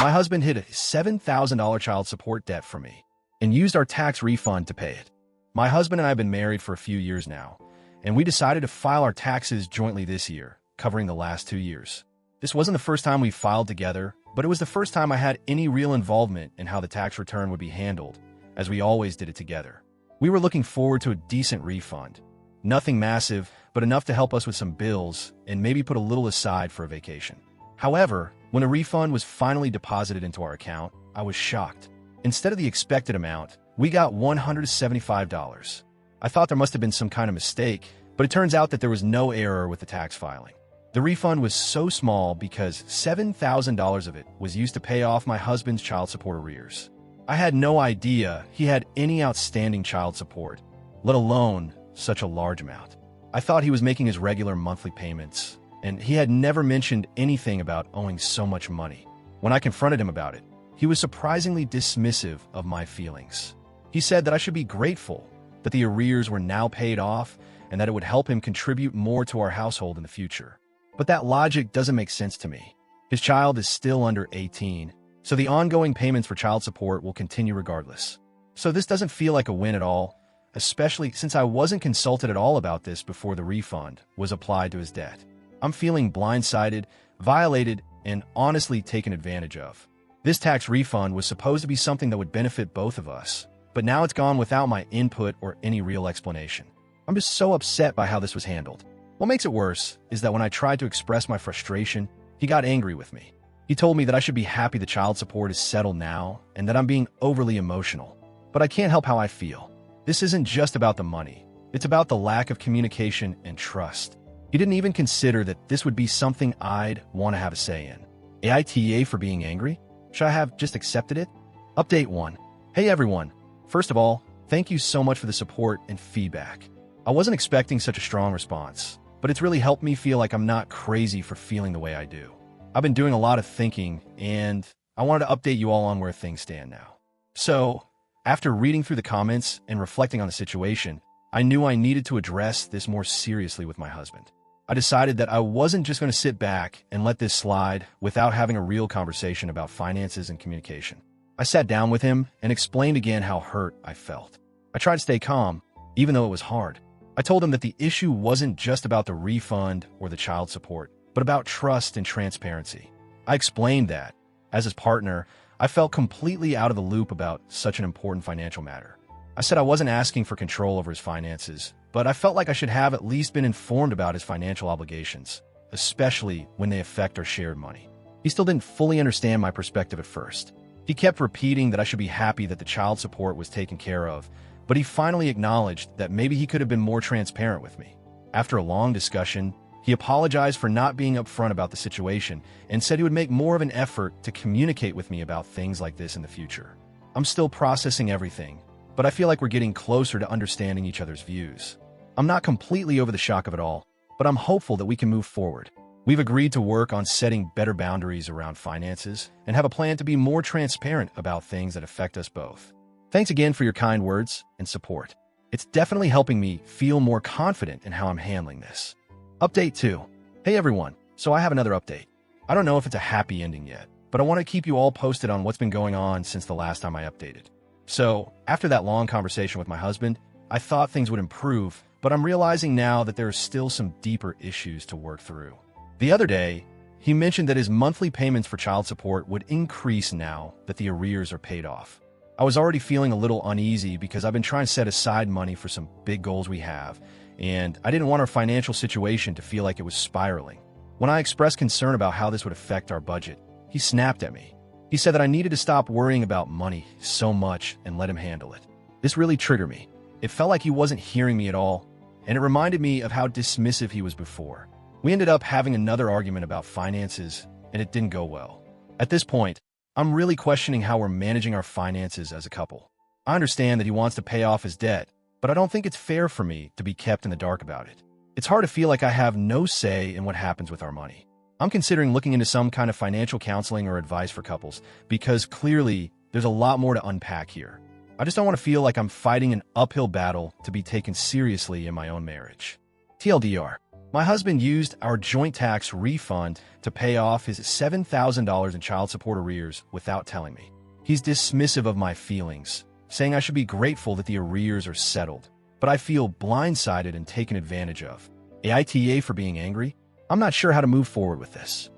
My husband hid a $7,000 child support debt from me and used our tax refund to pay it. My husband and I have been married for a few years now, and we decided to file our taxes jointly this year, covering the last 2 years. This wasn't the first time we filed together, but it was the first time I had any real involvement in how the tax return would be handled, as we always did it together. We were looking forward to a decent refund. Nothing massive, but enough to help us with some bills and maybe put a little aside for a vacation. However, when a refund was finally deposited into our account, I was shocked. Instead of the expected amount, we got $175. I thought there must have been some kind of mistake, but it turns out that there was no error with the tax filing. The refund was so small because $7,000 of it was used to pay off my husband's child support arrears. I had no idea he had any outstanding child support, let alone such a large amount. I thought he was making his regular monthly payments, and he had never mentioned anything about owing so much money. When I confronted him about it, he was surprisingly dismissive of my feelings. He said that I should be grateful that the arrears were now paid off and that it would help him contribute more to our household in the future. But that logic doesn't make sense to me. His child is still under 18, so the ongoing payments for child support will continue regardless. So this doesn't feel like a win at all, especially since I wasn't consulted at all about this before the refund was applied to his debt. I'm feeling blindsided, violated, and honestly taken advantage of. This tax refund was supposed to be something that would benefit both of us, but now it's gone without my input or any real explanation. I'm just so upset by how this was handled. What makes it worse is that when I tried to express my frustration, he got angry with me. He told me that I should be happy the child support is settled now and that I'm being overly emotional. But I can't help how I feel. This isn't just about the money. It's about the lack of communication and trust. He didn't even consider that this would be something I'd want to have a say in. AITA for being angry? Should I have just accepted it? Update 1. Hey everyone. First of all, thank you so much for the support and feedback. I wasn't expecting such a strong response, but it's really helped me feel like I'm not crazy for feeling the way I do. I've been doing a lot of thinking, and I wanted to update you all on where things stand now. So, after reading through the comments and reflecting on the situation, I knew I needed to address this more seriously with my husband. I decided that I wasn't just going to sit back and let this slide without having a real conversation about finances and communication. I sat down with him and explained again how hurt I felt. I tried to stay calm, even though it was hard. I told him that the issue wasn't just about the refund or the child support, but about trust and transparency. I explained that, as his partner, I felt completely out of the loop about such an important financial matter. I said I wasn't asking for control over his finances, but I felt like I should have at least been informed about his financial obligations, especially when they affect our shared money. He still didn't fully understand my perspective at first. He kept repeating that I should be happy that the child support was taken care of, but he finally acknowledged that maybe he could have been more transparent with me. After a long discussion, he apologized for not being upfront about the situation and said he would make more of an effort to communicate with me about things like this in the future. I'm still processing everything, but I feel like we're getting closer to understanding each other's views. I'm not completely over the shock of it all, but I'm hopeful that we can move forward. We've agreed to work on setting better boundaries around finances and have a plan to be more transparent about things that affect us both. Thanks again for your kind words and support. It's definitely helping me feel more confident in how I'm handling this. Update 2. Hey everyone, so I have another update. I don't know if it's a happy ending yet, but I want to keep you all posted on what's been going on since the last time I updated. So, after that long conversation with my husband, I thought things would improve, but I'm realizing now that there are still some deeper issues to work through. The other day, he mentioned that his monthly payments for child support would increase now that the arrears are paid off. I was already feeling a little uneasy because I've been trying to set aside money for some big goals we have, and I didn't want our financial situation to feel like it was spiraling. When I expressed concern about how this would affect our budget, he snapped at me. He said that I needed to stop worrying about money so much and let him handle it. This really triggered me. It felt like he wasn't hearing me at all, and it reminded me of how dismissive he was before. We ended up having another argument about finances, and it didn't go well. At this point, I'm really questioning how we're managing our finances as a couple. I understand that he wants to pay off his debt, but I don't think it's fair for me to be kept in the dark about it. It's hard to feel like I have no say in what happens with our money. I'm considering looking into some kind of financial counseling or advice for couples because clearly there's a lot more to unpack here. I just don't want to feel like I'm fighting an uphill battle to be taken seriously in my own marriage. TLDR, My husband used our joint tax refund to pay off his $7,000 in child support arrears without telling me. He's dismissive of my feelings, saying I should be grateful that the arrears are settled, but I feel blindsided and taken advantage of. AITA for being angry? I'm not sure how to move forward with this.